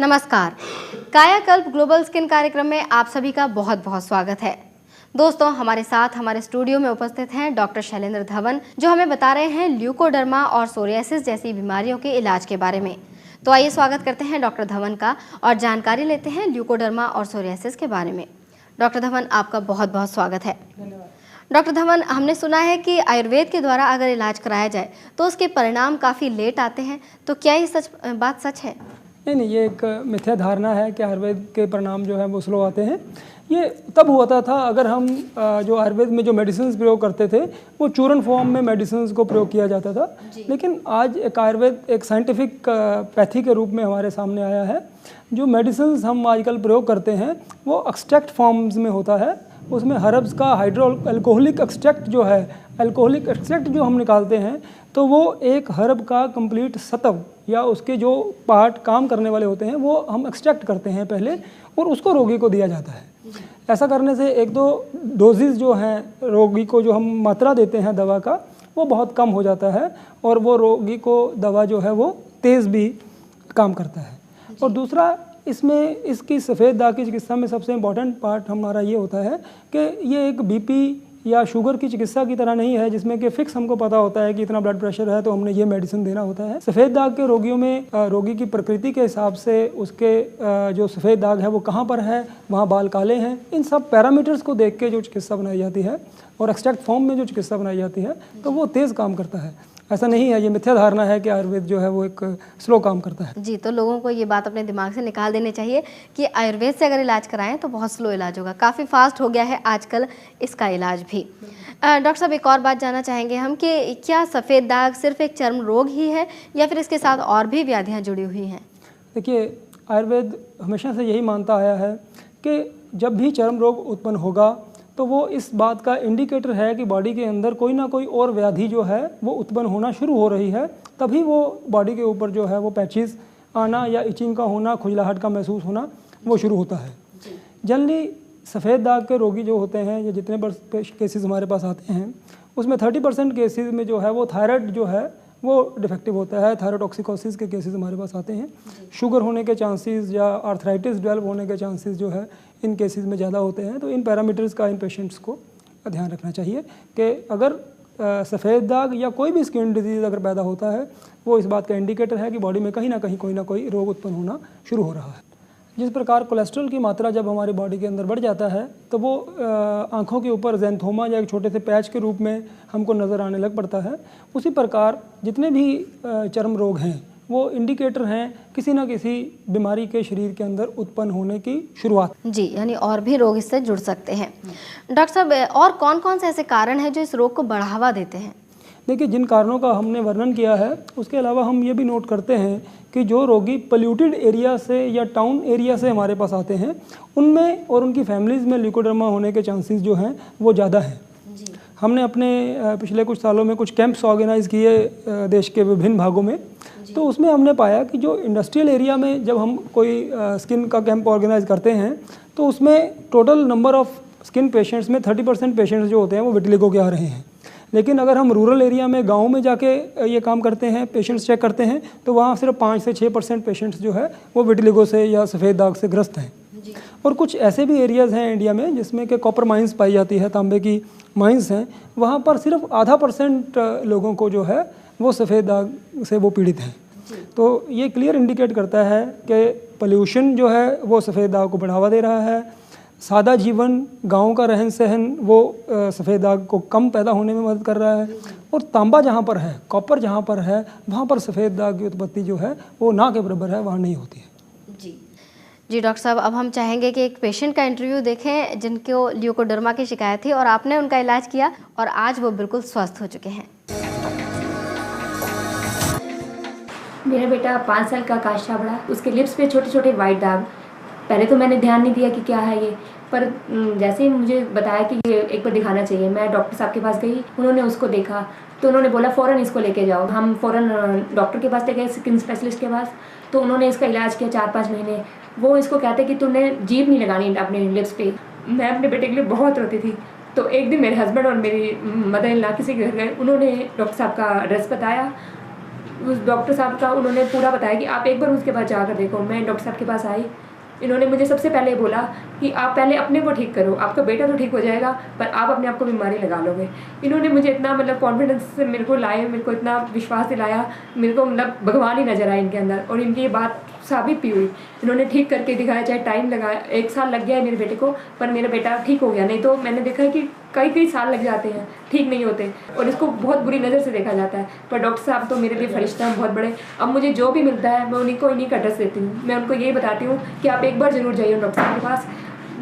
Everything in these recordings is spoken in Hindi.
नमस्कार। कायाकल्प ग्लोबल स्किन कार्यक्रम में आप सभी का बहुत बहुत स्वागत है। दोस्तों, हमारे साथ हमारे स्टूडियो में उपस्थित हैं डॉक्टर शैलेंद्र धवन, जो हमें बता रहे हैं ल्यूकोडर्मा और सोरियासिस जैसी बीमारियों के इलाज के बारे में। तो आइए स्वागत करते हैं डॉक्टर धवन का और जानकारी लेते हैं ल्यूकोडर्मा और सोरियासिस के बारे में। डॉक्टर धवन, आपका बहुत बहुत स्वागत है। डॉक्टर धवन, हमने सुना है कि आयुर्वेद के द्वारा अगर इलाज कराया जाए तो उसके परिणाम काफ़ी लेट आते हैं, तो क्या ये बात सच है? नहीं, ये एक मिथ्या धारणा है कि आयुर्वेद के परिणाम जो है वो स्लो आते हैं। ये तब होता था अगर हम जो आयुर्वेद में जो मेडिसिन प्रयोग करते थे वो चूर्ण फॉर्म में मेडिसिन को प्रयोग किया जाता था। लेकिन आज एक आयुर्वेद एक साइंटिफिक पैथी के रूप में हमारे सामने आया है। जो मेडिसिन हम आजकल प्रयोग करते हैं वो एक्सट्रैक्ट फॉर्म्स में होता है। उसमें हर्ब्स का अल्कोहलिक एक्सट्रैक्ट जो है, अल्कोहलिक एक्सट्रैक्ट जो हम निकालते हैं तो वो एक हर्ब का कंप्लीट सत्व या उसके जो पार्ट काम करने वाले होते हैं वो हम एक्सट्रैक्ट करते हैं पहले, और उसको रोगी को दिया जाता है। ऐसा करने से एक दो डोजेज जो हैं रोगी को जो हम मात्रा देते हैं दवा का वो बहुत कम हो जाता है, और वो रोगी को दवा जो है वो तेज़ भी काम करता है। और दूसरा, इसमें इसकी सफ़ेद दाग की चिकित्सा में सबसे इम्पॉर्टेंट पार्ट हमारा ये होता है कि ये एक बीपी या शुगर की चिकित्सा की तरह नहीं है जिसमें कि फिक्स हमको पता होता है कि इतना ब्लड प्रेशर है तो हमने ये मेडिसिन देना होता है। सफ़ेद दाग के रोगियों में रोगी की प्रकृति के हिसाब से उसके जो सफ़ेद दाग है वो कहाँ पर है, वहाँ बाल काले हैं, इन सब पैरामीटर्स को देख के जो चिकित्सा बनाई जाती है और एक्सट्रैक्ट फॉर्म में जो चिकित्सा बनाई जाती है तो वो तेज़ काम करता है। ऐसा नहीं है, ये मिथ्या धारणा है कि आयुर्वेद जो है वो एक स्लो काम करता है। जी, तो लोगों को ये बात अपने दिमाग से निकाल देनी चाहिए कि आयुर्वेद से अगर इलाज कराएं तो बहुत स्लो इलाज होगा। काफ़ी फास्ट हो गया है आजकल इसका इलाज भी। डॉक्टर साहब, एक और बात जानना चाहेंगे हम कि क्या सफ़ेद दाग सिर्फ एक चर्म रोग ही है या फिर इसके साथ और भी व्याधियाँ जुड़ी हुई हैं? देखिए, आयुर्वेद हमेशा से यही मानता आया है कि जब भी चर्म रोग उत्पन्न होगा तो वो इस बात का इंडिकेटर है कि बॉडी के अंदर कोई ना कोई और व्याधि जो है वो उत्पन्न होना शुरू हो रही है, तभी वो बॉडी के ऊपर जो है वो पैचेस आना या इचिंग का होना, खुजलाहट का महसूस होना वो शुरू होता है। जनरली सफ़ेद दाग के रोगी जो होते हैं, ये जितने केसेस हमारे पास आते हैं उसमें 30% केसेस में जो है वो थायराइड जो है वो डिफेक्टिव होता है। थायरोटॉक्सिकोसिस के केसेस हमारे पास आते हैं। शुगर होने के चांसेस या आर्थराइटिस डेवलप होने के चांसेस जो है इन केसेस में ज़्यादा होते हैं। तो इन पैरामीटर्स का इन पेशेंट्स को ध्यान रखना चाहिए कि अगर सफ़ेद दाग या कोई भी स्किन डिजीज़ अगर पैदा होता है वो इस बात का इंडिकेटर है कि बॉडी में कहीं ना कोई रोग उत्पन्न होना शुरू हो रहा है। जिस प्रकार कोलेस्ट्रॉल की मात्रा जब हमारी बॉडी के अंदर बढ़ जाता है तो वो आँखों के ऊपर ज़ैंथोमा या एक छोटे से पैच के रूप में हमको नज़र आने लग पड़ता है। उसी प्रकार जितने भी चर्म रोग हैं वो इंडिकेटर हैं किसी न किसी बीमारी के शरीर के अंदर उत्पन्न होने की शुरुआत। जी, यानी और भी रोग इससे जुड़ सकते हैं। डॉक्टर साहब, और कौन कौन से ऐसे कारण हैं जो इस रोग को बढ़ावा देते हैं? देखिए, जिन कारणों का हमने वर्णन किया है उसके अलावा हम ये भी नोट करते हैं कि जो रोगी पोल्यूटेड एरिया से या टाउन एरिया से हमारे पास आते हैं उनमें और उनकी फैमिलीज़ में ल्यूकोडर्मा होने के चांसेस जो हैं वो ज़्यादा हैं। हमने अपने पिछले कुछ सालों में कुछ कैंप्स ऑर्गेनाइज़ किए देश के विभिन्न भागों में, तो उसमें हमने पाया कि जो इंडस्ट्रियल एरिया में जब हम कोई स्किन का कैंप ऑर्गेनाइज़ करते हैं तो उसमें total number of skin patients में 30% पेशेंट्स जो होते हैं वो विटिलिगो के आ रहे हैं। लेकिन अगर हम रूरल एरिया में गाँव में जाके ये काम करते हैं, पेशेंट्स चेक करते हैं, तो वहाँ सिर्फ 5 से 6% पेशेंट्स जो है वो विटिलिगो से या सफ़ेद दाग से ग्रस्त हैं। और कुछ ऐसे भी एरियाज़ हैं इंडिया में जिसमें कि कॉपर माइंस पाई जाती है, तांबे की माइंस हैं, वहाँ पर सिर्फ 0.5% लोगों को जो है वो सफ़ेद दाग से वो पीड़ित हैं। तो ये क्लियर इंडिकेट करता है कि पोल्यूशन जो है वो सफ़ेद दाग को बढ़ावा दे रहा है। सादा जीवन, गांव का रहन सहन वो सफ़ेद दाग को कम पैदा होने में मदद कर रहा है। और तांबा जहाँ पर है, कॉपर जहाँ पर है, वहाँ पर सफ़ेद दाग की उत्पत्ति जो है वो ना के बराबर है, वहाँ नहीं होती है। जी डॉक्टर साहब, अब हम चाहेंगे कि एक पेशेंट का इंटरव्यू देखें जिनको ल्यूकोडर्मा की शिकायत थी और आपने उनका इलाज किया और आज वो बिल्कुल स्वस्थ हो चुके हैं। मेरा बेटा 5 साल का आकाश छाबड़ा, उसके लिप्स पे छोटे छोटे वाइट दाग। पहले तो मैंने ध्यान नहीं दिया कि क्या है ये, पर जैसे ही मुझे बताया कि ये एक बार दिखाना चाहिए, मैं डॉक्टर साहब के पास गई। उन्होंने उसको देखा तो उन्होंने बोला फ़ौरन इसको लेके जाओ। हम फ़ौरन डॉक्टर के पास ले गए, स्किन स्पेशलिस्ट के पास। तो उन्होंने इसका इलाज किया 4-5 महीने। वो इसको कहते कि तुमने जीभ नहीं लगानी अपने लिप्स पे। मैं अपने बेटे के लिए बहुत रोती थी। तो एक दिन मेरे हस्बैंड और मेरी मदर इन लॉ किसी के घर गए, उन्होंने डॉक्टर साहब का एड्रेस बताया। उस डॉक्टर साहब का उन्होंने पूरा बताया कि आप एक बार उसके पास जाकर देखो। मैं डॉक्टर साहब के पास आई, इन्होंने मुझे सबसे पहले बोला कि आप पहले अपने को ठीक करो, आपका बेटा तो ठीक हो जाएगा पर आप अपने आप को बीमारी लगा लोगे। इन्होंने मुझे इतना मतलब कॉन्फिडेंस से मेरे को लाए, मेरे को इतना विश्वास दिलाया, मेरे को मतलब भगवान ही नजर आया इनके अंदर, और इनकी ये बात साबित भी हुई। इन्होंने ठीक करके दिखाया, चाहे टाइम लगाया, 1 साल लग गया है मेरे बेटे को, पर मेरा बेटा ठीक हो गया। नहीं तो मैंने देखा है कि कई साल लग जाते हैं, ठीक नहीं होते, और इसको बहुत बुरी नज़र से देखा जाता है। पर डॉक्टर साहब तो मेरे लिए फरिश्ता हैं बहुत बड़े। अब मुझे जो भी मिलता है मैं इन्हीं का एड्रेस देती हूँ। मैं उनको यही बताती हूँ कि आप एक बार ज़रूर जाइए डॉक्टर साहब के पास,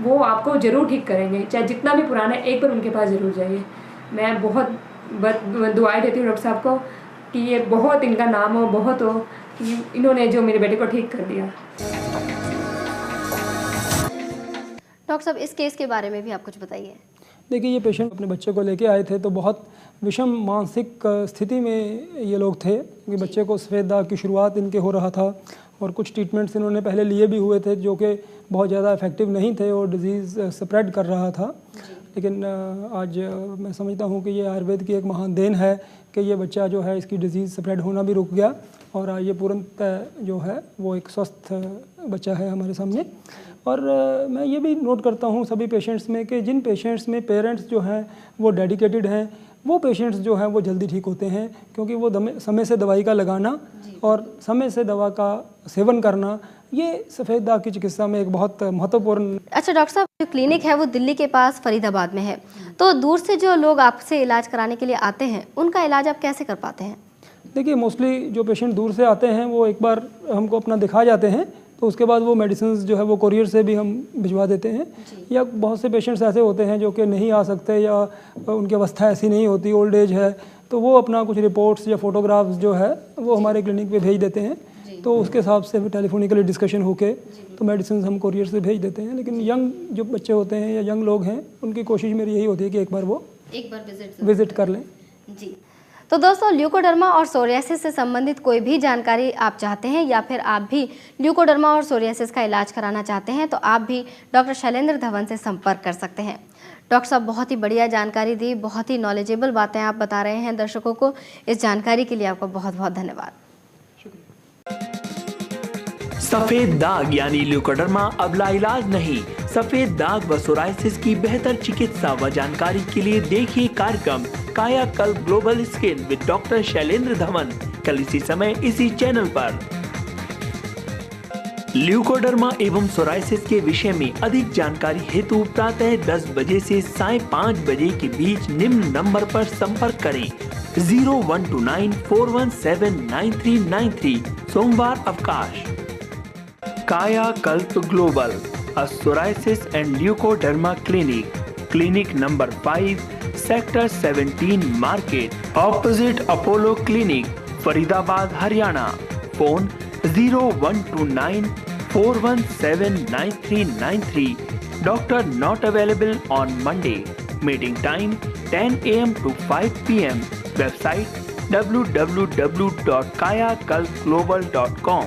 वो आपको ज़रूर ठीक करेंगे, चाहे जितना भी पुराना है, एक बार उनके पास ज़रूर जाइए। मैं बहुत दुआएं देती हूँ डॉक्टर साहब को कि ये बहुत इनका नाम हो, बहुत हो कि इन्होंने जो मेरे बेटे को ठीक कर दिया। डॉक्टर साहब, इस केस के बारे में भी आप कुछ बताइए। देखिए, ये पेशेंट अपने बच्चे को लेके आए थे तो बहुत विषम मानसिक स्थिति में ये लोग थे, क्योंकि बच्चे को सफ़ेद दाग की शुरुआत इनके हो रहा था और कुछ ट्रीटमेंट्स इन्होंने पहले लिए भी हुए थे जो कि बहुत ज़्यादा इफ़ेक्टिव नहीं थे और डिज़ीज़ स्प्रेड कर रहा था। लेकिन आज मैं समझता हूँ कि ये आयुर्वेद की एक महान देन है कि ये बच्चा जो है, इसकी डिज़ीज़ स्प्रेड होना भी रुक गया और ये पूर्णतः जो है वो एक स्वस्थ बच्चा है हमारे सामने। और मैं ये भी नोट करता हूँ सभी पेशेंट्स में कि जिन पेशेंट्स में पेरेंट्स जो हैं वो डेडिकेटेड हैं, वो पेशेंट्स जो हैं वो जल्दी ठीक होते हैं, क्योंकि वो समय से दवाई का लगाना और समय से दवा का सेवन करना, ये सफ़ेद दाग की चिकित्सा में एक बहुत महत्वपूर्ण। अच्छा डॉक्टर साहब, जो क्लिनिक है वो दिल्ली के पास फरीदाबाद में है, तो दूर से जो लोग आपसे इलाज कराने के लिए आते हैं उनका इलाज आप कैसे कर पाते हैं? देखिए, मोस्टली जो पेशेंट दूर से आते हैं वो एक बार हमको अपना दिखा जाते हैं, तो उसके बाद वो मेडिसिन जो है वो कोरियर से भी हम भिजवा देते हैं। या बहुत से पेशेंट्स ऐसे होते हैं जो कि नहीं आ सकते या उनकी अवस्था ऐसी नहीं होती, ओल्ड एज है, तो वो अपना कुछ रिपोर्ट्स या फोटोग्राफ्स जो है वो हमारे क्लिनिक पे भेज देते हैं, तो उसके हिसाब से टेलीफोनिकली डिस्कशन होके तो मेडिसिन हम कोरियर से भेज देते हैं। लेकिन यंग जो बच्चे होते हैं या यंग लोग हैं, उनकी कोशिश मेरी यही होती है कि एक बार विजिट कर लें। जी, तो दोस्तों, ल्यूकोडर्मा और सोरियासिस से संबंधित कोई भी जानकारी आप चाहते हैं या फिर आप भी ल्यूकोडर्मा और सोरियासिस का इलाज कराना चाहते हैं तो आप भी डॉक्टर शैलेंद्र धवन से संपर्क कर सकते हैं। डॉक्टर साहब, बहुत ही बढ़िया जानकारी दी, बहुत ही नॉलेजेबल बातें आप बता रहे हैं दर्शकों को। इस जानकारी के लिए आपका बहुत बहुत धन्यवाद। सफेद दाग यानी ल्यूकोडर्मा अब लाइलाज नहीं। सफेद दाग व सोराइसिस की बेहतर चिकित्सा व जानकारी के लिए देखिए कार्यक्रम कायाकल्प global skin with doctor Shailendra Dhawan, कल इसी समय इसी चैनल पर। ल्यूकोडर्मा एवं सोराइसिस के विषय में अधिक जानकारी हेतु प्रातः 10 बजे से साय 5 बजे के बीच निम्न नंबर पर संपर्क करें 012941799393, सोमवार अवकाश। कायाकल्प global, a psoriasis and leukoderma clinic number 5, sector 17 market, opposite Apollo Clinic, Faridabad, Haryana. Phone 012941799393. Doctor not available on Monday. Meeting time 10 AM to 5 PM. Website www.kayakalpglobal.com.